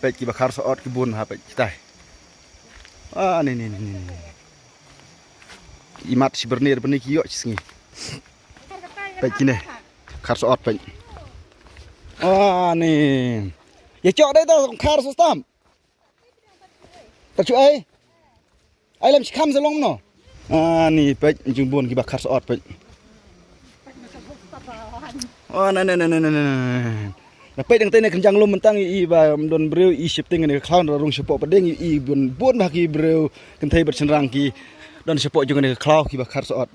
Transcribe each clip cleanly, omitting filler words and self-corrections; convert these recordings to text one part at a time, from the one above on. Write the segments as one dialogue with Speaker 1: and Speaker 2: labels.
Speaker 1: Baik kita bakar soot kebun ha baik kita. Nih. Imat si bernir benih kiok cisngi. Baik ini kar soot baik. Nih. Ya cok deh tuh kar sostam. Tercu ai làm kham selong no. Nih baik jumbun kita bakar soot baik. Nah. Napay dang tay na kanjang lum mentang i ba don breu i shifting ni clown rong support pedeng i bun baki breu kentai bercenrang ki don support juga ni cloud ki bakar soot.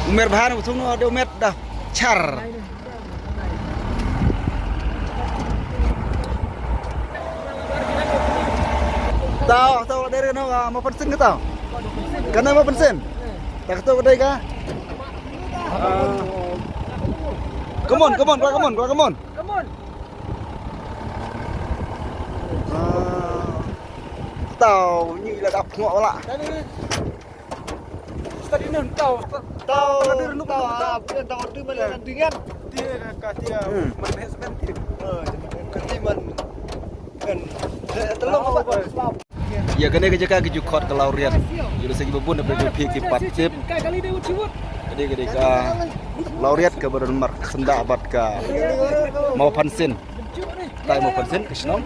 Speaker 1: Umer bahan betul no ada umer dah char. Tahu dari no mau pensen ke tahu? Karena mau pensen. Tak tahu kedai kah? Come on. Tahu như là đập ngọ lại. Tadi nun tahu tu mana dengan dia katia management kati man kan tolong apa ya kene ke jaka ke jukot ke laurian jadi segi bebun daripada jupi ke patip gede ka lauriat ke badan mark senda abad ka mau pansin tai mau pansin ke senong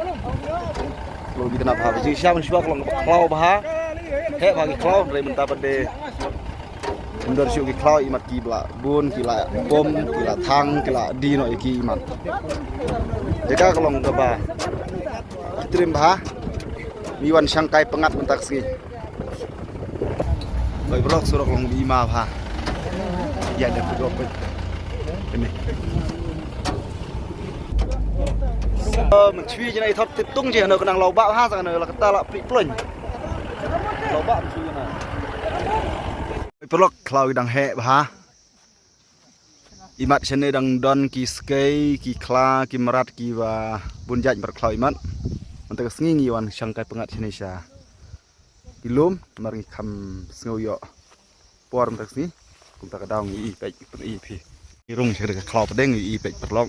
Speaker 1: kalau kita nak habis siapa siapa kalau bah he bagi kalau dari mentah pada Indor syuk klau imat kibla bun kila bom kila thang kila di no iki imat. Jika kelong keba kitrim bah miwan sangkai pengat mentak segi. Baik blok surok long bima bah. Ya ada blok ini. Mencui je nai thot titung je no kenang lau ba ha sang no la kata la pri plon. Lau ba mencui na. Pelok klau dang he bah. Imat sene dang don ki skei ki kla ki merat ki wa bunjaj ber klau imat. Untuk sengingi wan sangkai pengat sene sya. Ilum mari kam sngoyo. Por mentak sini kum tak daung i pek pen i pi. Irung sere ka klau pedeng i pek perlok.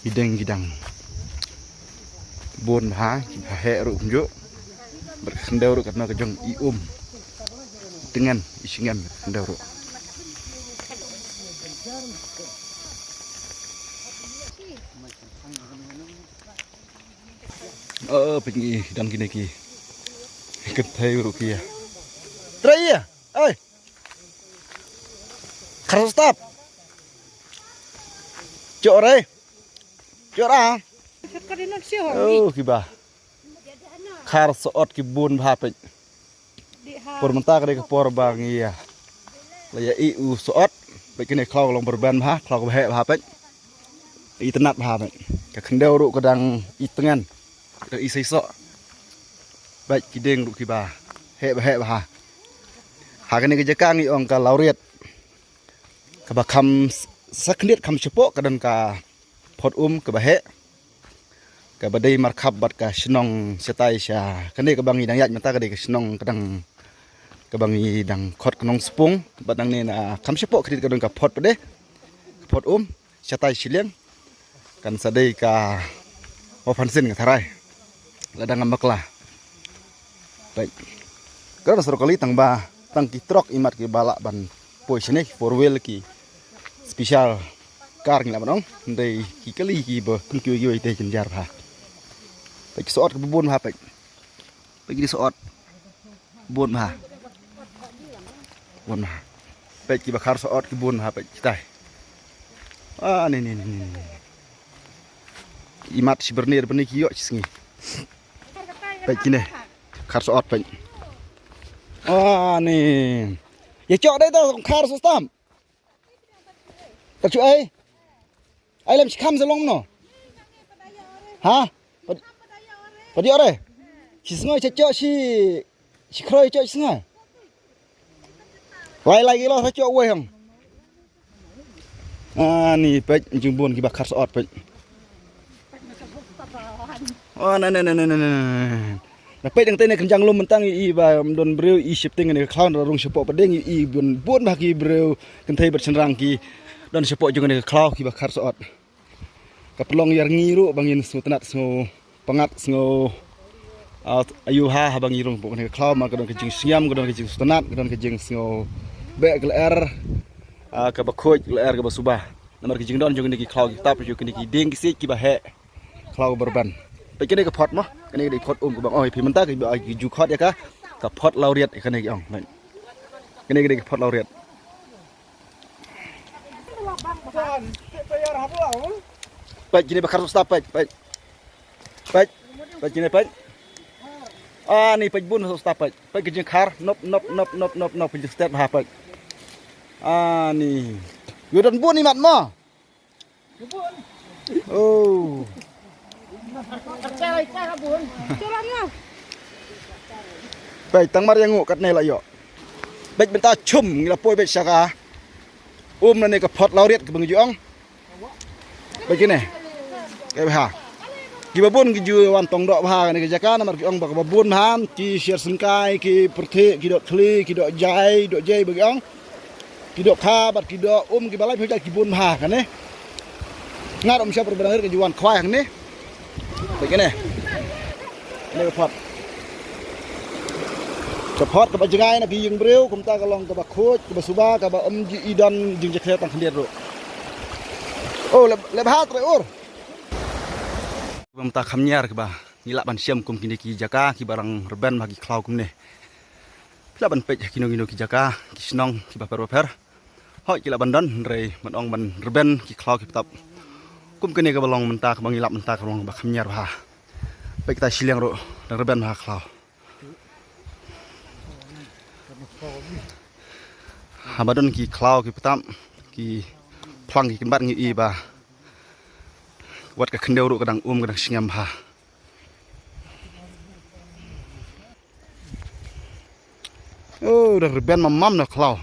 Speaker 1: Hideng gidang. Bun ha ki he ru kunjuk. Berkendau ru katna kejong i dengan isingan kendaro. Pergi dan gini ki. Ketai ruki ya. Trai ya, Keras stop. Cok kibah. Kar soot kibun bapet. Por mentah ke por bang iya. Laya iu soot baik ini klau long berban bah klau he bah pek. I tenat bah pek. Ka kendau ru kedang i tengan. Kedang i sisok. Baik kideng ru ki bah. He bah. Ha kene ke jakang i ong ka lauriat. Ka bakam saknit kam cepok kadan ka pot ke bah he. Ka badai markab bat ka senong setai sya. Kene ke bangi dang yat mentah ke senong kadang kebangi dang khot knong sepung badang ne na kam sepok kredit kadang ka pot pede pot satai sileng kan sadai ka ofansin ka tharai ladang makla baik kada sorokali tang ki trok imat ki balak ban poi sini four wheel ki special kar ngila manong ndai ki kali ki bo kun ki yo ite jenjar pha pe soot ke bubun pha pe ki soot bun pha bun pha pe ki bakar soot ki bun pha pe tai ni imat si bernir benih ki yo singi pe ki ne kar soot pe ni ya chọn đây tao kar so stam chú ấy làm khăm sao long nó hả có đi ở đây chỉ xin ngồi chơi chỉ khơi chơi xin ngồi lại cái lo phải chơi quay không nì pe chừng buồn cái bạc khát sọt pe này pe đằng tây này kencang lum mentang i ba don breu i shifting này clown rong support pedeng i buồn bagi breu kentai bersenrang ki dan support juga ni klau ki bakar soot kapelong yar ngiru bangin sutenat sngo pangat sngo ayu ha bang irung pok ni klau ma kadon kejing siam kadon kejing sutenat kadon kejing sngo be gler ka bakhoj gler ka basubah nomor kejing don juga ni klau ki tap juga ni ding ki sik ki ba he klau berban pe kene ka pot mo kene di pot ka bang oi pi menta ki ba ki ju khot ya ka pot lauriat kene ki ong kene ki pot lauriat baik ini bakar stop baik ini baik ni baik bun stop baik kerja kar nop kerja step baik ni yudan bun ni mat mo oh baik tang mar yang ngukat ne la yo baik benta chum ngila poi baik saka nani ke pot lauriat ke bang juang begini kayak ha ki babun ki ju wan tong dok ha ni ke jaka namar ki ong bak babun ham ki share sengkai ki perthi ki dok thli ki dok jai bagi ong ki dok kha bat ki dok ki balai phja ki bun ha kan ne ngat siap berbahir ke juan khwai hang ni begini ni ke pot support ke bajangai na ki yung breu kum ta kalong ke bakhoj ke basuba ke ba ji idan jing jekhe tang khendir ro oh le bahat re ur bam ta khamnyar ke ba ngila ban siam kum kini ki jaka ki barang reben bagi klau kum ne pila ban pej kino ki jaka ki snong ki ba per hoi ki la ban don re man ong ban reben ki klau ki tap kum kini ke balong menta ke bang ngila menta ke long ba khamnyar ba pej ta siliang ro reben ba klau habadon ki klau ki petam ki plang ki kembat ngi ba wat ka kendeu ru kadang kadang singam ha oh dah reben mamam na klau